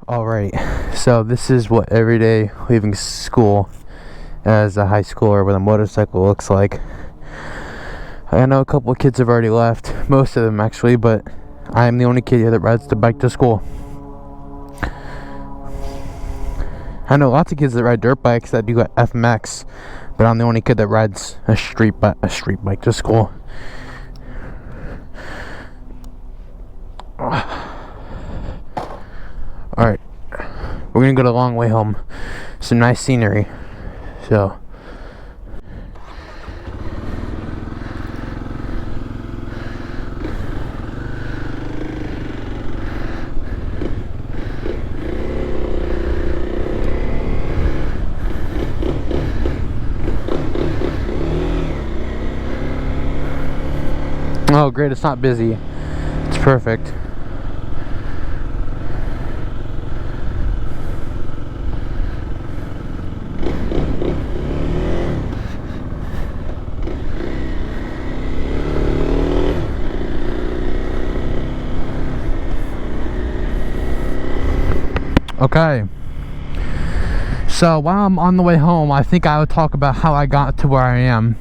Alright, so this is what every day leaving school as a high schooler with a motorcycle looks like. I know a couple of kids have already left, most of them actually, but I am the only kid here that rides the bike to school. I know lots of kids that ride dirt bikes that do FMX, but I'm the only kid that rides a street bike to school. Alright, we're gonna go the long way home. Some nice scenery. So oh great, it's not busy. It's perfect. Okay, so while I'm on the way home, I think I would talk about how I got to where I am.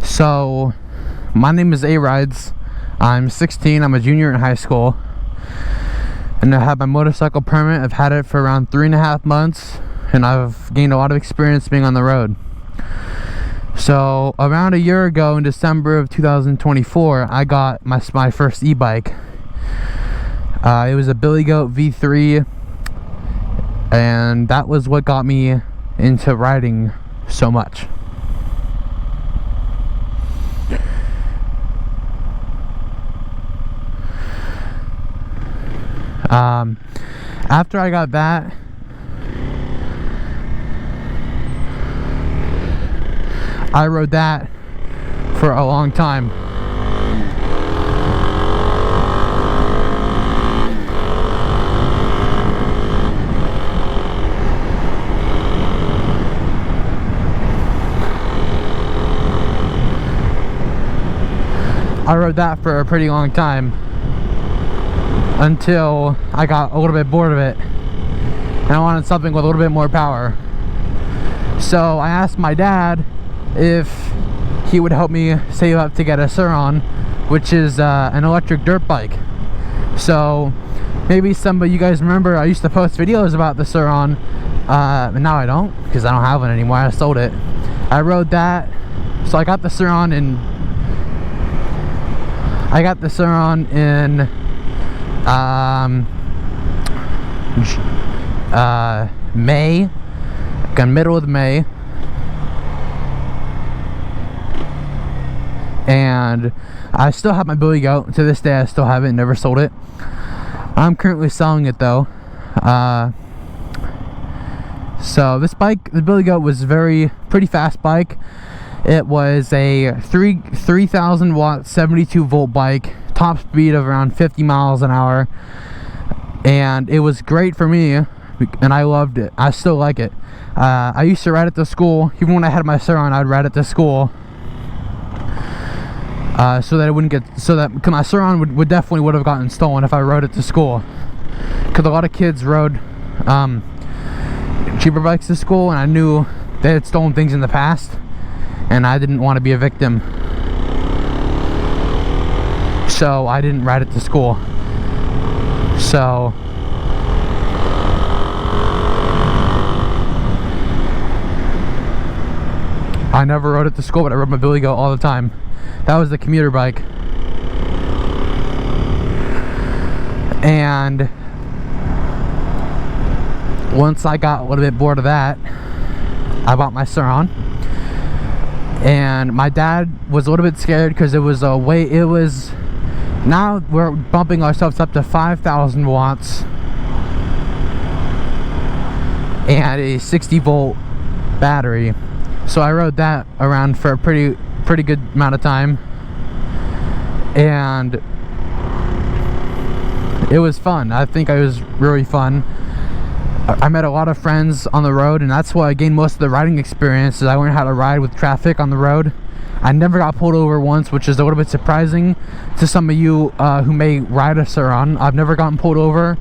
So, my name is A-Rides. I'm 16, I'm a junior in high school. And I have my motorcycle permit. I've had it for around 3.5 months. And I've gained a lot of experience being on the road. So, around a year ago in December of 2024, I got my first e-bike. It was a Billy Goat V3, and that was what got me into riding so much. After I got that, I rode that for a long time. I rode that for a pretty long time until I got a little bit bored of it and I wanted something with a little bit more power. So I asked my dad if he would help me save up to get a Sur-Ron, which is an electric dirt bike. So maybe some of you guys remember I used to post videos about the Sur-Ron, and now I don't because I don't have one anymore. I sold it. I rode that, so I got the Sur-Ron in May, like middle of May, and I still have my Billy Goat to this day. I still have it, never sold it. I'm currently selling it though. So this bike, the Billy Goat, was pretty fast bike. It was a 3,000 watt 72 volt bike, top speed of around 50 miles an hour, and it was great for me, and I loved it. I still like it. I used to ride it to school. Even when I had my Sur-Ron, I'd ride it to school, so that it wouldn't get, cause my Sur-Ron would definitely have gotten stolen if I rode it to school, because a lot of kids rode cheaper bikes to school, and I knew they had stolen things in the past, and I didn't want to be a victim, so I didn't ride it to school. So I never rode it to school, but I rode my Billy Goat all the time. That was the commuter bike. And once I got a little bit bored of that, I bought my Sur-Ron. And my dad was a little bit scared because now we're bumping ourselves up to 5,000 watts and a 60 volt battery. So I rode that around for a pretty good amount of time, and it was fun. I think it was really fun. I met a lot of friends on the road, and that's why I gained most of the riding experience, is I learned how to ride with traffic on the road. I never got pulled over once, which is a little bit surprising to some of you who may ride a Sur-Ron. I've never gotten pulled over.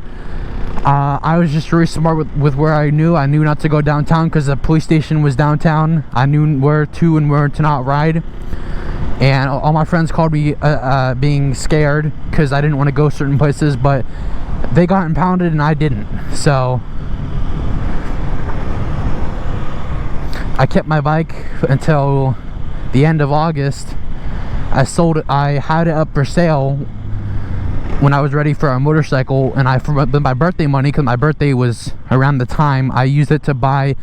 I was just really smart with where I knew not to go downtown because the police station was downtown. I knew where to and where to not ride. And all my friends called me being scared because I didn't want to go certain places, but they got impounded and I didn't. So I kept my bike until the end of August. I sold it. I had it up for sale when I was ready for a motorcycle, and for my birthday money, because my birthday was around the time, I used it to buy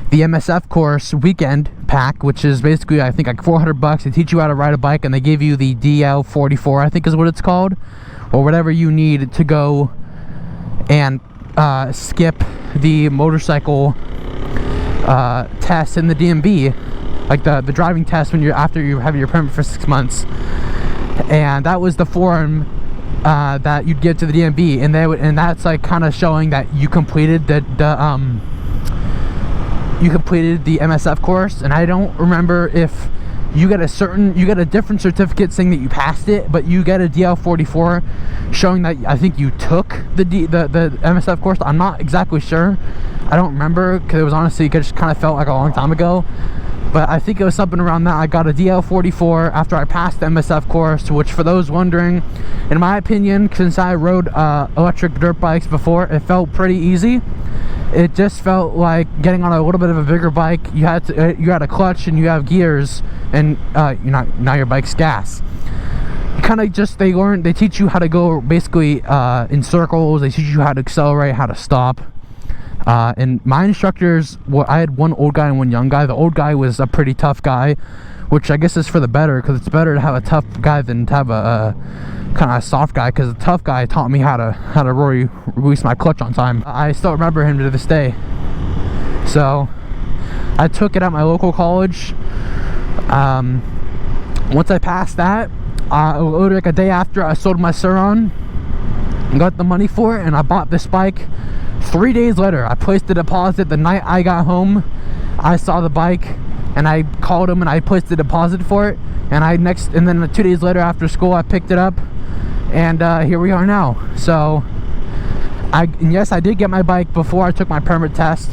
the MSF course weekend pack, which is basically, I think, like $400. They teach you how to ride a bike, and they give you the DL44, I think is what it's called, or whatever you need to go and skip the motorcycle test in the DMV, like the driving test when after you have your permit for 6 months. And that was the form that you'd give to the DMV, and that's like kind of showing that you completed the MSF course. And I don't remember if you get a different certificate saying that you passed it, but you get a DL44 showing that I think you took the MSF course. I'm not exactly sure. I don't remember because it was honestly, it just kind of felt like a long time ago. But I think it was something around that. I got a DL44 after I passed the MSF course, which, for those wondering, in my opinion, since I rode electric dirt bikes before, it felt pretty easy. It just felt like getting on a little bit of a bigger bike. You had a clutch and you have gears, and now your bike's gas. Kind of just, they teach you how to go basically in circles. They teach you how to accelerate, how to stop. And my instructors, I had one old guy and one young guy. The old guy was a pretty tough guy, which I guess is for the better, because it's better to have a tough guy than to have a kind of a soft guy, because the tough guy taught me how to really release my clutch on time. I still remember him to this day. So I took it at my local college. Once I passed that, like a day after, I sold my Suron, got the money for it, and I bought this bike. 3 days later, I placed the deposit. The night I got home, I saw the bike and I called him and I placed the deposit for it. And then 2 days later after school, I picked it up, and here we are now. So yes, I did get my bike before I took my permit test,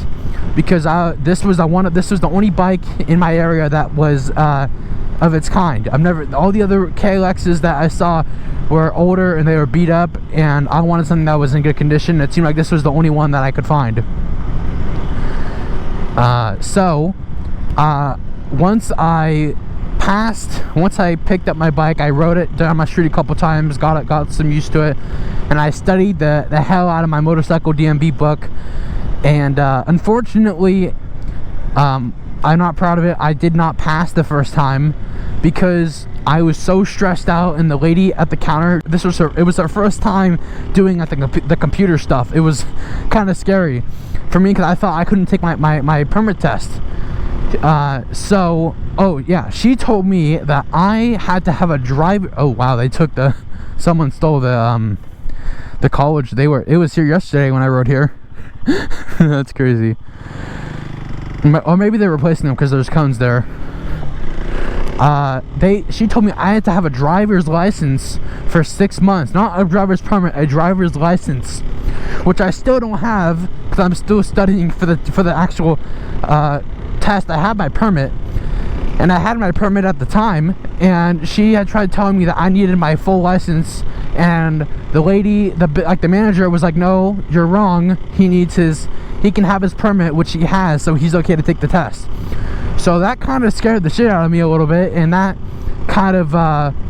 because this was the only bike in my area that was of its kind. All the other KLXs that I saw were older and they were beat up, and I wanted something that was in good condition. It seemed like this was the only one that I could find. Once I picked up my bike, I rode it down my street a couple times, got some used to it, and I studied the hell out of my motorcycle DMV book. And unfortunately, I'm not proud of it. I did not pass the first time because I was so stressed out, and the lady at the counter, it was her first time doing, I think, the computer stuff. It was kind of scary for me because I thought I couldn't take my permit test. She told me that I had to have a driver. Oh wow, someone stole the college. It was here yesterday when I rode here. That's crazy. Or maybe they're replacing them because there's cones there. She told me I had to have a driver's license for 6 months. Not a driver's permit, a driver's license, which I still don't have because I'm still studying for the actual test. I had my permit, and I had my permit at the time, and she had tried telling me that I needed my full license, and the lady, the manager, was like, no, you're wrong. He can have his permit, which he has, so he's okay to take the test. So that kind of scared the shit out of me a little bit, and that kind of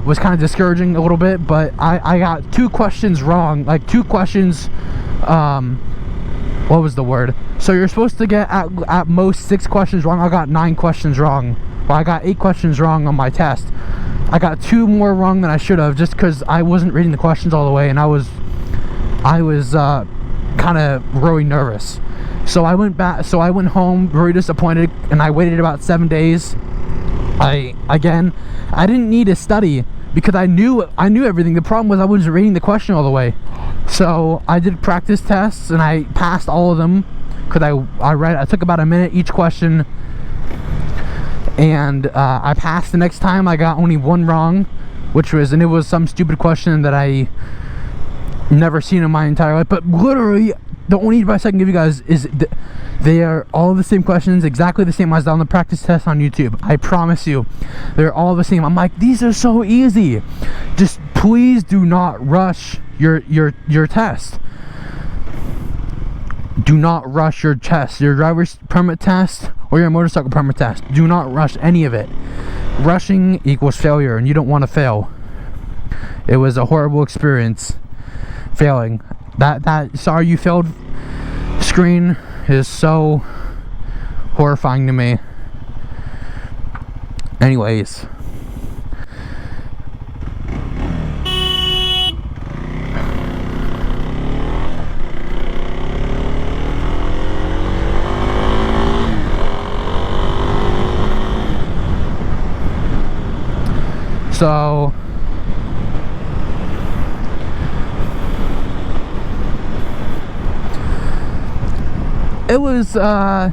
was kind of discouraging a little bit. But I got 2 questions wrong, like 2 questions. What was the word? So you're supposed to get at most 6 questions wrong. I got 9 questions wrong. Well, I got 8 questions wrong on my test. I got 2 more wrong than I should have, just because I wasn't reading the questions all the way, and I was kind of really nervous. So I went home very disappointed, and I waited about 7 days. I didn't need to study because I knew everything. The problem was I wasn't reading the question all the way. So I did practice tests, and I passed all of them because I took about a minute each question, and I passed. The next time I got only 1 wrong, it was some stupid question that never seen in my entire life. But literally, the only advice I can give you guys is they are all the same questions, exactly the same as on the practice test on YouTube. I promise you, they're all the same. I'm like, these are so easy. Just please do not rush your test. Do not rush your test, your driver's permit test or your motorcycle permit test. Do not rush any of it. Rushing equals failure, and you don't want to fail. It was a horrible experience failing. That sorry you failed screen is so horrifying to me. Anyways, so it was a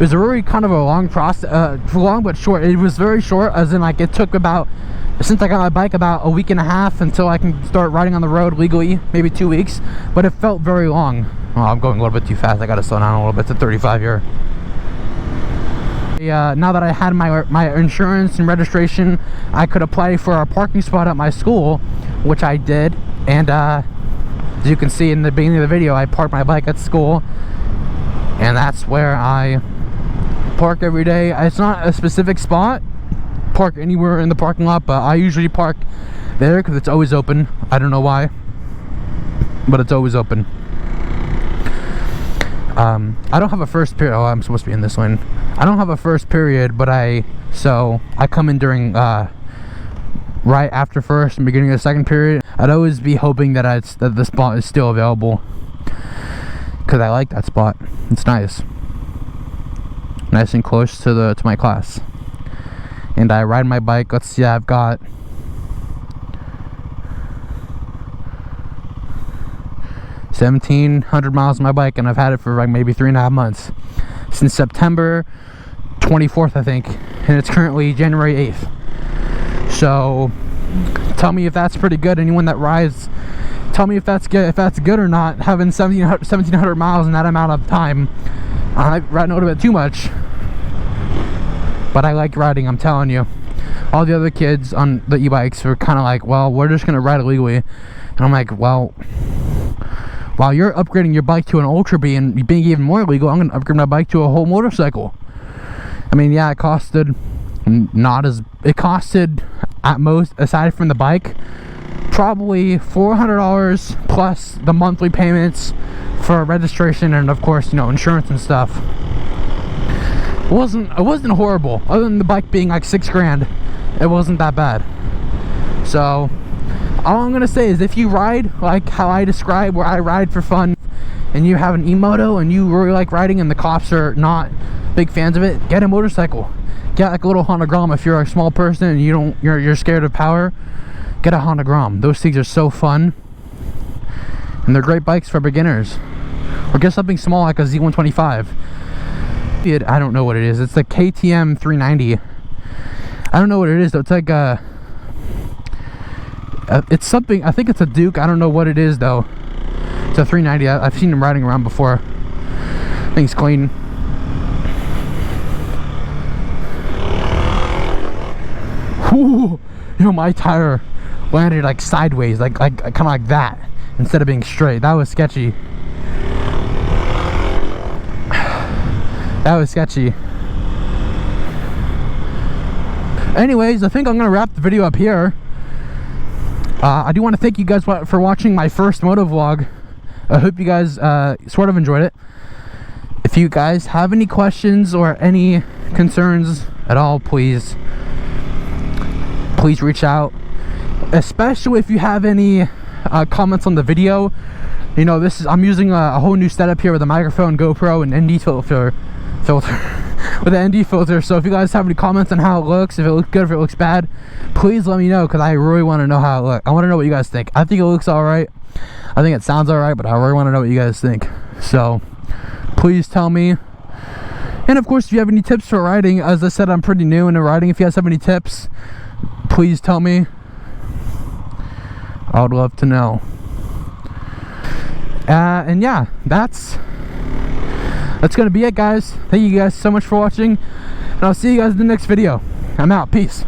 really kind of a long process, long but short. It was very short, as in like it took about, since I got my bike, about a week and a half until I can start riding on the road legally, maybe 2 weeks, but it felt very long. Oh, I'm going a little bit too fast. I gotta slow down a little bit to 35 here. Now that I had my insurance and registration, I could apply for a parking spot at my school, which I did, and as you can see in the beginning of the video, I parked my bike at school, and that's where I park every day. It's not a specific spot, park anywhere in the parking lot, but I usually park there because it's always open. I don't know why, but it's always open. I don't have a first period. Oh, I'm supposed to be in this lane. I don't have a first period, but I come in during right after first and beginning of the second period. I'd always be hoping that the spot is still available, because I like that spot. It's nice and close to my class. And I ride my bike. Let's see, I've got 1,700 miles on my bike, and I've had it for like maybe 3.5 months, since September 24th, I think, and it's currently January 8th. So tell me if that's pretty good. Anyone that rides, tell me if that's good or not, having 1,700 miles in that amount of time. I ride a little bit too much, but I like riding, I'm telling you. All the other kids on the e-bikes were kind of like, well, we're just gonna ride illegally, and I'm like, well, while you're upgrading your bike to an Ultra B and being even more illegal, I'm gonna upgrade my bike to a whole motorcycle. I mean, yeah, it costed at most, aside from the bike, probably $400 plus the monthly payments for registration and, of course, you know, insurance and stuff. It wasn't horrible, other than the bike being like $6 grand. It wasn't that bad. So all I'm gonna say is, if you ride like how I describe, where I ride for fun, and you have an e-moto and you really like riding and the cops are not big fans of it, get a motorcycle. Get like a little Honda Grom. If you're a small person and you're scared of power, get a Honda Grom. Those things are so fun, and they're great bikes for beginners. Or get something small like a Z125. I don't know what it is. It's the KTM 390. I don't know what it is though. It's like it's something, I think it's a Duke. I don't know what it is though. It's a 390. I've seen them riding around before. Thing's clean. Ooh, you know, my tire landed like sideways, like kind of like that, instead of being straight. That was sketchy. That was sketchy. Anyways, I think I'm gonna wrap the video up here. I do want to thank you guys for watching my first motovlog. I hope you guys sort of enjoyed it. If you guys have any questions or any concerns at all, please reach out, especially if you have any comments on the video. You know, I'm using a whole new setup here with a microphone, GoPro, and ND filter with an ND filter. So if you guys have any comments on how it looks, if it looks good, if it looks bad, please let me know, because I really want to know how it looks. I want to know what you guys think. I think it looks all right. I think it sounds all right, but I really want to know what you guys think. So please tell me. And of course, if you have any tips for riding, as I said, I'm pretty new into riding. If you guys have any tips, please tell me. I would love to know. And yeah, that's gonna be it, guys. Thank you guys so much for watching, and I'll see you guys in the next video. I'm out. Peace.